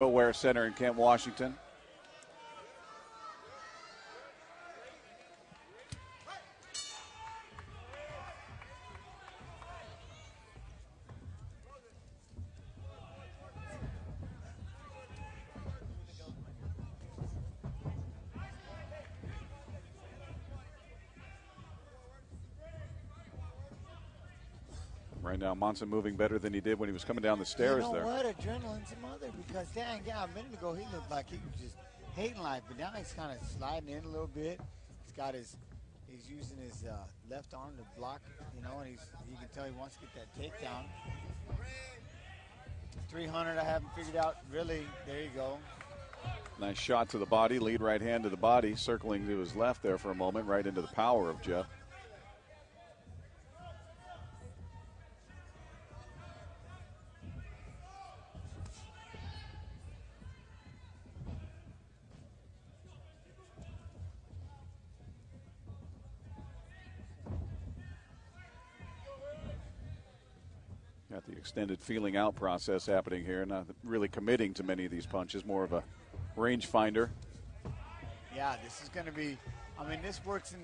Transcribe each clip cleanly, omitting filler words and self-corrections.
Nowhere Center in Kent, Washington. Right now, Monson moving better than he did when he was coming down the stairs there. You know what? Adrenaline's a mother because, dang, yeah, a minute ago he looked like he was just hating life, but now he's kind of sliding in a little bit. He's using his left arm to block, you know, and you can tell he wants to get that takedown. 300, I haven't figured out, really. There you go. Nice shot to the body, lead right hand to the body, circling to his left there for a moment, right into the power of Jeff. Got the extended feeling out process happening here, not really committing to many of these punches, more of a range finder. Yeah, this is going to be, this works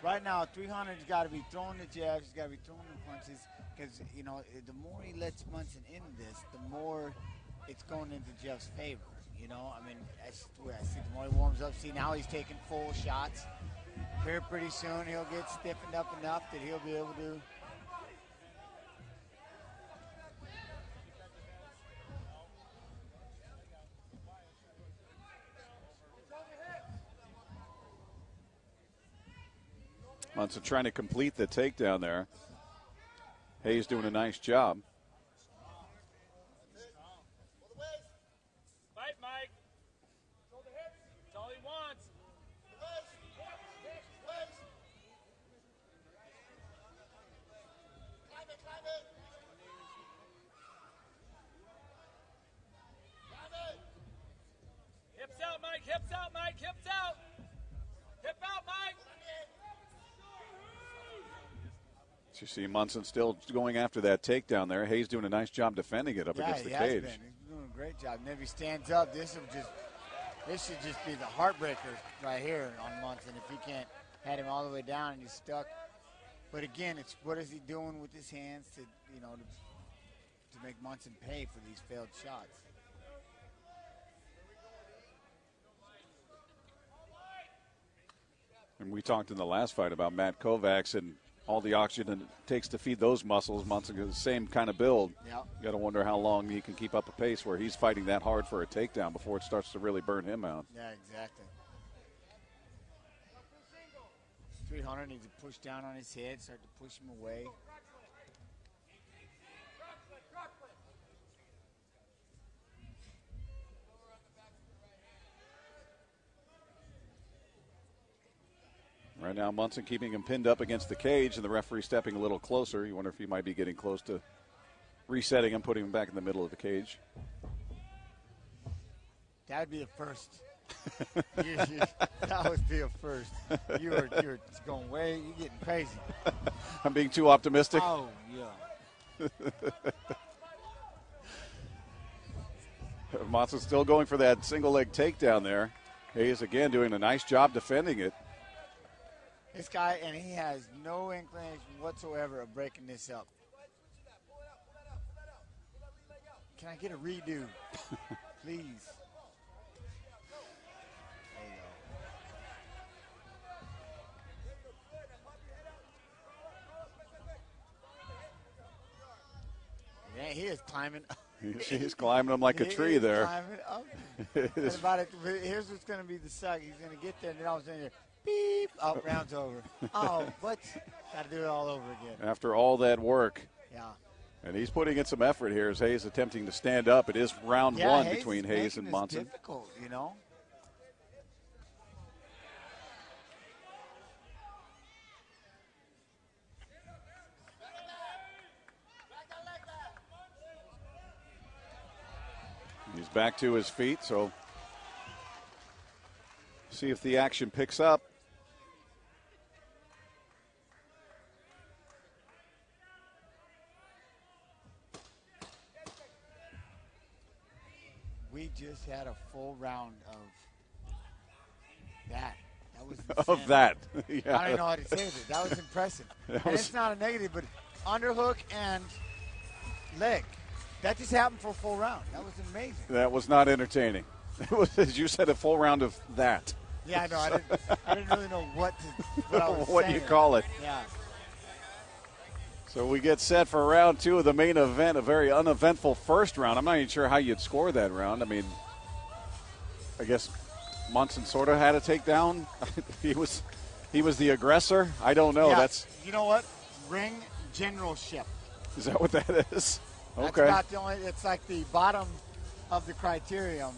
right now 300's got to be throwing the jabs, he's got to be throwing the punches, because, you know, the more he lets Monson into this, the more it's going into Jeff's favor, you know? That's the way I see the more he warms up. See, now he's taking full shots. Here pretty soon he'll get stiffened up enough that he'll be able to. Monson trying to complete the takedown there. Hayes doing a nice job. Fight, Mike. That's all he wants. Hips out, Mike. Hips out, Mike. Hips out. Hip out, Mike. So you see Monson still going after that takedown there. Hayes doing a nice job defending it up against the cage. He's doing a great job. And if he stands up, this should just be the heartbreaker right here on Monson. If he can't head him all the way down and he's stuck. But again, it's what is he doing with his hands to make Monson pay for these failed shots. And we talked in the last fight about Matt Kovacs and all the oxygen it takes to feed those muscles. Monson has the same kind of build. Yep. Got to wonder how long he can keep up a pace where he's fighting that hard for a takedown before it starts to really burn him out. Yeah, exactly. 300 needs to push down on his head, start to push him away. Right now, Monson keeping him pinned up against the cage, and the referee stepping a little closer. You wonder if he might be getting close to resetting him, putting him back in the middle of the cage. That would be a first. That would be a first. You're going way, you're getting crazy. I'm being too optimistic. Oh, yeah. Monson's still going for that single leg takedown there. Hayes again doing a nice job defending it. This guy, and he has no inclination whatsoever of breaking this up. Can I get a redo? Please. There you go. Man, he is climbing up. He's climbing him like a tree there. Climbing up. Here's what's going to be the suck. He's going to get there, and then all of a sudden, beep, oh, round's over. Oh, what? Got to do it all over again. After all that work. Yeah. And he's putting in some effort here as Hayes attempting to stand up. It is round one between Hayes and Monson. It's difficult, you know. He's back to his feet, so see if the action picks up. We we just had a full round of that. That was Of insane. that. Yeah. I don't know how to say it. That was impressive. And it's not a negative, but underhook and leg. That just happened for a full round. That was amazing. That was not entertaining. It was, as you said, a full round of that. Yeah, I know. I didn't really know what I was What do saying. you call it? Yeah. So we get set for round 2 of the main event, a very uneventful first round. I'm not even sure how you'd score that round. I mean, I guess Monson sort of had a takedown. he was the aggressor. I don't know. Yeah. That's You know what? Ring generalship. is that what that is? That's Okay. about the only. It's like the bottom of the criterion.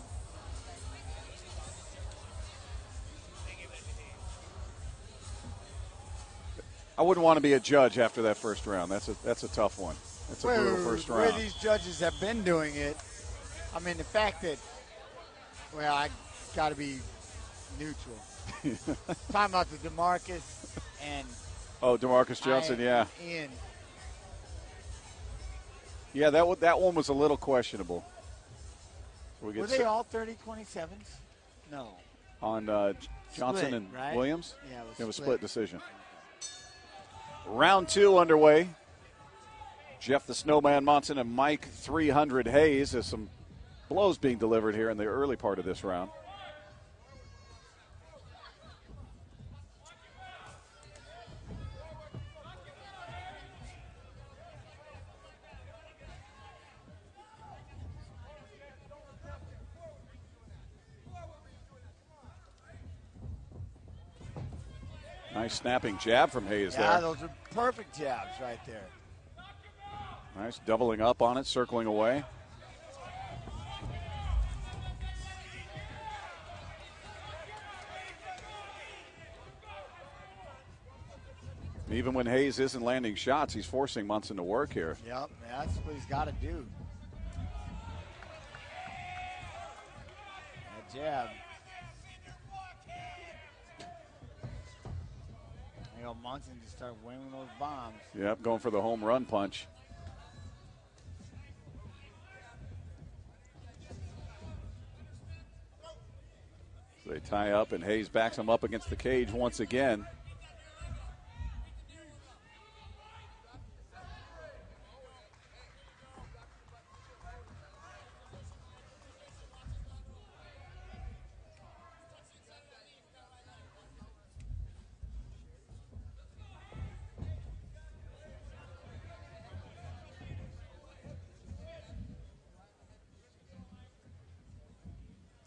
I wouldn't want to be a judge after that first round. That's a tough one. That's a brutal first The way round. these judges have been doing it, I mean, the fact that, well, I got to be neutral. Talking about the DeMarcus and Oh, DeMarcus Johnson, yeah. Ian. Yeah, that one was a little questionable. We get Were they all 30-27s? No. on Johnson Split, and right? Williams? Yeah, It was split decision. Round 2 underway. Jeff the Snowman Monson and Mike 300 Hayes. There's some blows being delivered here in the early part of this round. Nice snapping jab from Hayes Yeah, there. those are perfect jabs right there. Nice doubling up on it, circling away. Even when Hayes isn't landing shots, he's forcing Monson to work here. Yep, that's what he's got to do. That jab. You know, Monson just started winging those bombs. Yep, going for the home run punch. So they tie up, and Hayes backs him up against the cage once again.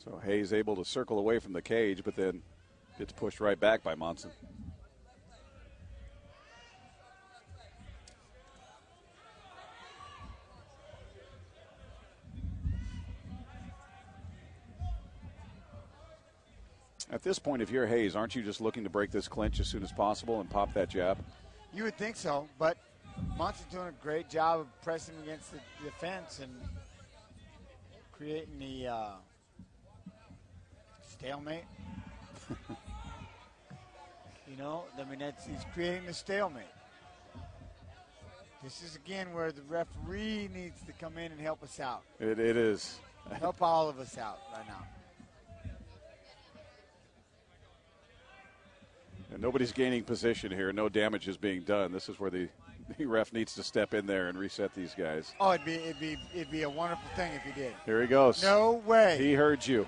So Hayes able to circle away from the cage, but then gets pushed right back by Monson. At this point, if you're Hayes, aren't you just looking to break this clinch as soon as possible and pop that jab? You would think so, but Monson's doing a great job of pressing against the defense and creating the stalemate. You know, I mean, he's creating the stalemate. This is, again, where the referee needs to come in and help us out. It is. Help all of us out right now. And nobody's gaining position here. No damage is being done. This is where the ref needs to step in there and reset these guys. Oh, it'd be a wonderful thing if he did. Here he goes. No way. He heard you.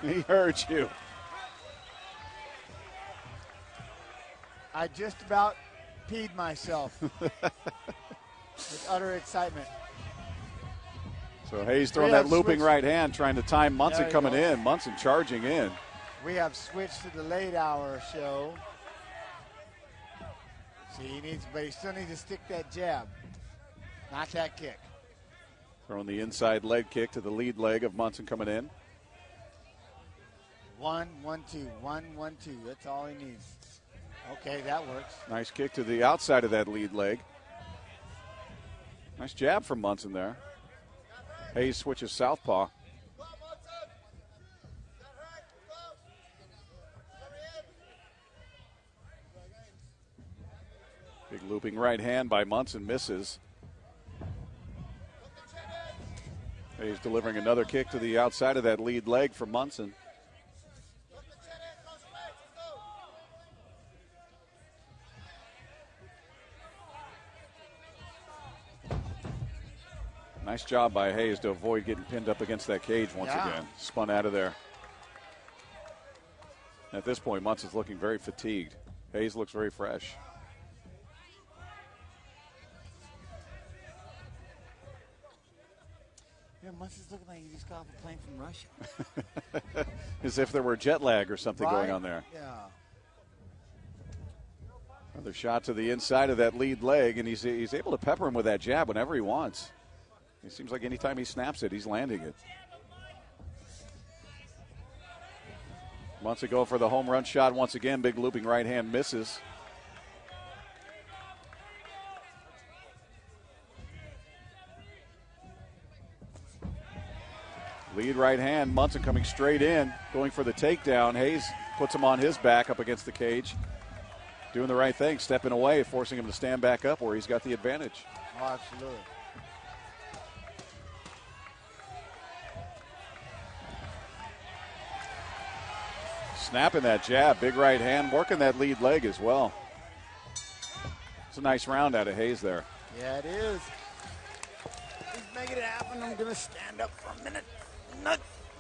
He heard you. I just about peed myself with utter excitement. So Hayes throwing Yeah, that looping switch. right hand, trying to time Monson There you coming go. in. Monson charging in. We have switched to the late hour show. See, but he still needs to stick that jab, not that kick. Throwing the inside leg kick to the lead leg of Monson coming in. 1, 1, 2, 1, 1, 2. That's all he needs. Okay, that works. Nice kick to the outside of that lead leg. Nice jab from Monson there. Hayes switches southpaw. Big looping right hand by Monson misses. Hayes delivering another kick to the outside of that lead leg for Monson. Nice job by Hayes to avoid getting pinned up against that cage once again. Spun out of there. At this point, Munson's looking very fatigued. Hayes looks very fresh. Yeah, Munson's looking like he just got off a plane from Russia. As if there were jet lag or something going on there. Yeah. Another shot to the inside of that lead leg, and he's able to pepper him with that jab whenever he wants. It seems like anytime he snaps it, he's landing it. Wants to go for the home run shot once again. Big looping right hand misses. Lead right hand. Monson coming straight in, going for the takedown. Hayes puts him on his back up against the cage. Doing the right thing, stepping away, forcing him to stand back up where he's got the advantage. Oh, absolutely. Snapping that jab, big right hand, working that lead leg as well. It's a nice round out of Hayes there. Yeah, it is. He's making it happen. I'm going to stand up for a minute.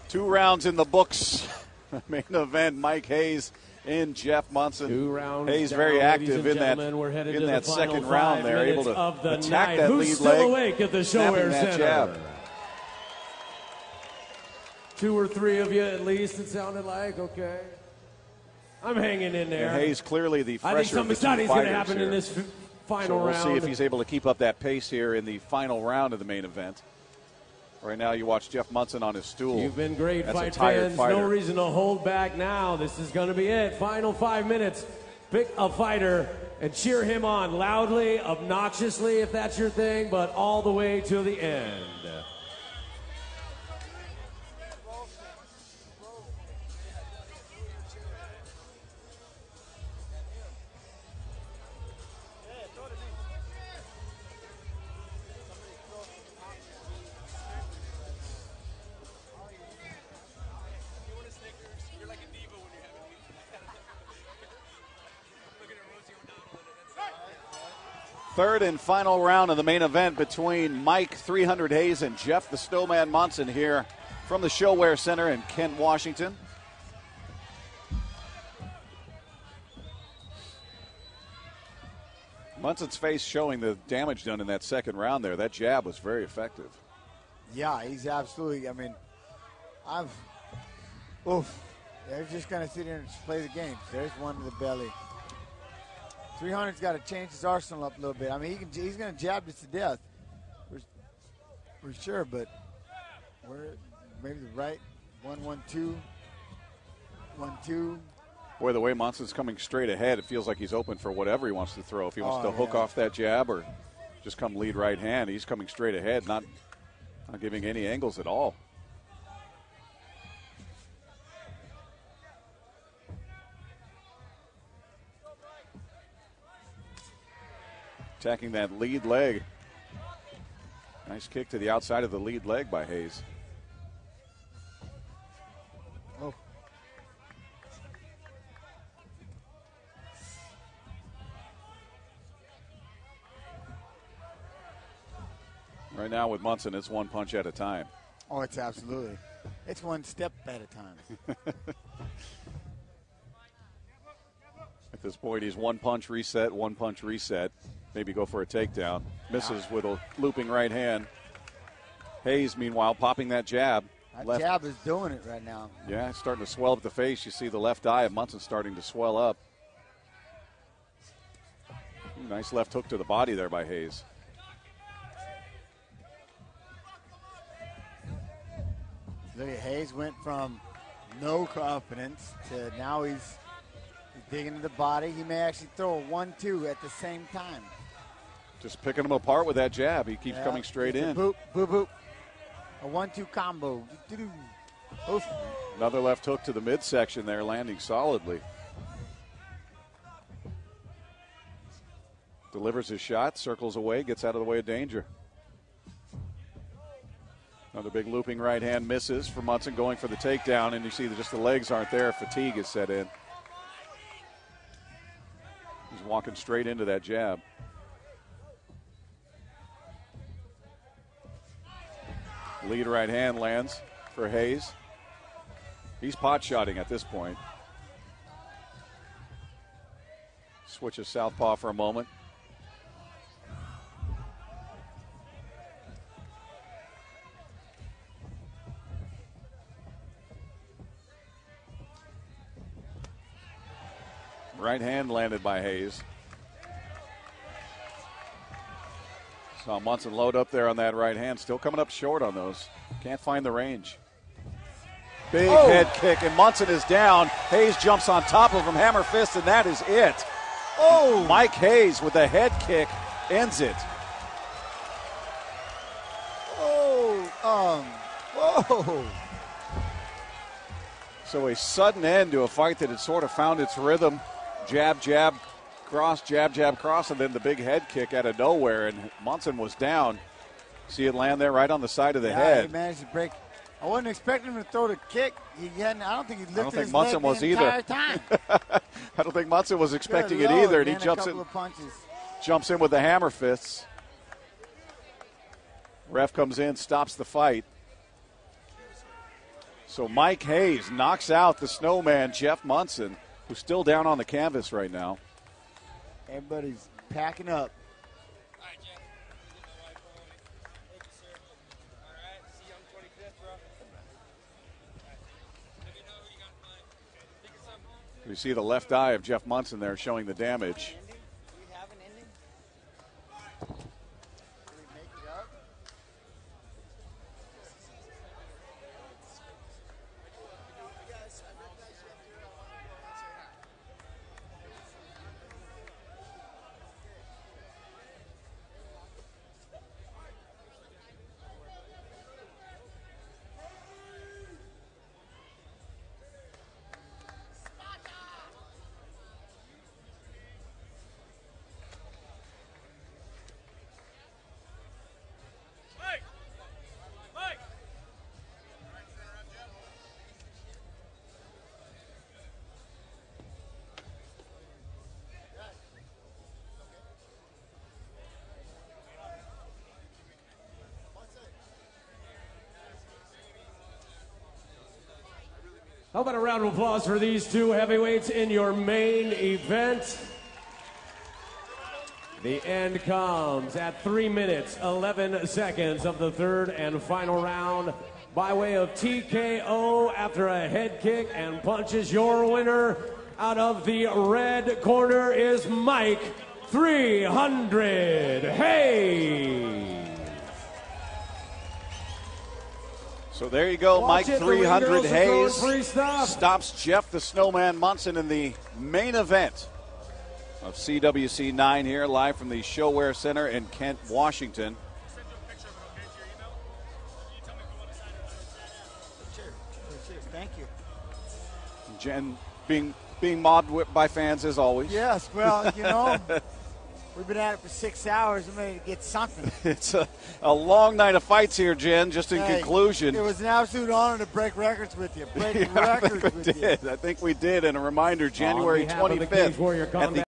2 rounds in the books. Main event, Mike Hayes and Jeff Monson. 2 rounds. Hayes down, very active in that the second round there, able to attack night. that Who's lead still leg, awake at the snapping Showwear that Center? jab. 2 or 3 of you at least, it sounded like. Okay. I'm hanging in there. And Hayes clearly the fresher I think something exciting is going to happen here. in this final so we'll round. see if he's able to keep up that pace here in the final round of the main event. Right now you watch Jeff Monson on his stool. You've been great, That's fight a tired fans. fighter. No reason to hold back now. This is going to be it. Final 5 minutes. Pick a fighter and cheer him on loudly, obnoxiously, if that's your thing, but all the way to the end. Third and final round of the main event between Mike 300 Hayes and Jeff the Snowman Monson here from the Showwear Center in Kent, Washington. Munson's face showing the damage done in that second round there. That jab was very effective. Yeah, he's absolutely, I mean, they're just going to sit here and play the game. There's one to the belly. 300's got to change his arsenal up a little bit. I mean, he's going to jab this to death, for sure, but maybe the right 1-1-2, 1-2. Boy, the way Monson's coming straight ahead, it feels like he's open for whatever he wants to throw. If he wants to hook off that jab or just come lead right hand, he's coming straight ahead, not giving any angles at all. Attacking that lead leg. Nice kick to the outside of the lead leg by Hayes. Oh. Right now with Monson, it's one punch at a time. Oh, it's absolutely. It's one step at a time. At this point, he's one punch reset, Maybe go for a takedown. Misses with a looping right hand. Hayes, meanwhile, popping that jab. That jab is doing it right now. Yeah, it's starting to swell up the face. You see the left eye of Monson starting to swell up. Nice left hook to the body there by Hayes. Look at Hayes went from no confidence to now he's digging into the body. He may actually throw a 1-2 at the same time. Just picking him apart with that jab. He keeps coming straight in. Boop, boop, boop. A 1-2 combo. Oof. Another left hook to the midsection there, landing solidly. Delivers his shot, circles away, gets out of the way of danger. Another big looping right hand misses for Monson, going for the takedown, and you see that just the legs aren't there. Fatigue is set in. He's walking straight into that jab. Lead right hand lands for Hayes. He's pot-shotting at this point. Switches southpaw for a moment. Right hand landed by Hayes. Saw Monson load up there on that right hand. Still coming up short on those. Can't find the range. Big head kick, and Monson is down. Hayes jumps on top of him, hammer fist, and that is it. Oh! Mike Hayes with a head kick ends it. Whoa. So a sudden end to a fight that had sort of found its rhythm. Jab, jab, cross, jab, jab, cross, and then the big head kick out of nowhere, and Monson was down. See it land there right on the side of the head. He managed to break. I wasn't expecting him to throw the kick. I don't think he lifted his Monson leg the entire time. I don't think Monson was expecting it either, and he jumps in with the hammer fists. Ref comes in, stops the fight. So Mike Hayes knocks out the snowman, Jeff Monson, who's still down on the canvas right now. Everybody's packing up. All right, Jeff. You get my wife, bro. Thank you, sir. All right. See you on the 25th, bro. All right. Let me know who you got in mind. Think of something. We see the left eye of Jeff Monson there showing the damage. Do we have an ending? Do we make it up? Mike! Mike! How about a round of applause for these two heavyweights in your main event? The end comes at 3 minutes, 11 seconds of the third and final round by way of TKO after a head kick and punches. Your winner out of the red corner is Mike 300 Hayes. So there you go, Watch Mike it, the 300 ring girls are Hayes throwing free stuff. stops Jeff the Snowman Monson in the main event of CWC 9 here, live from the ShoWare Center in Kent, Washington. Send you a picture of it, okay, to your email? You tell me if you want to sign it right now. Sure. Thank you. Jen being mobbed by fans as always. Yes, well, we've been at it for 6 hours. I'm ready to get something. It's a long night of fights here, Jen, just in conclusion. It was an absolute honor to break records with you. I think we did. And a reminder, January 25th at the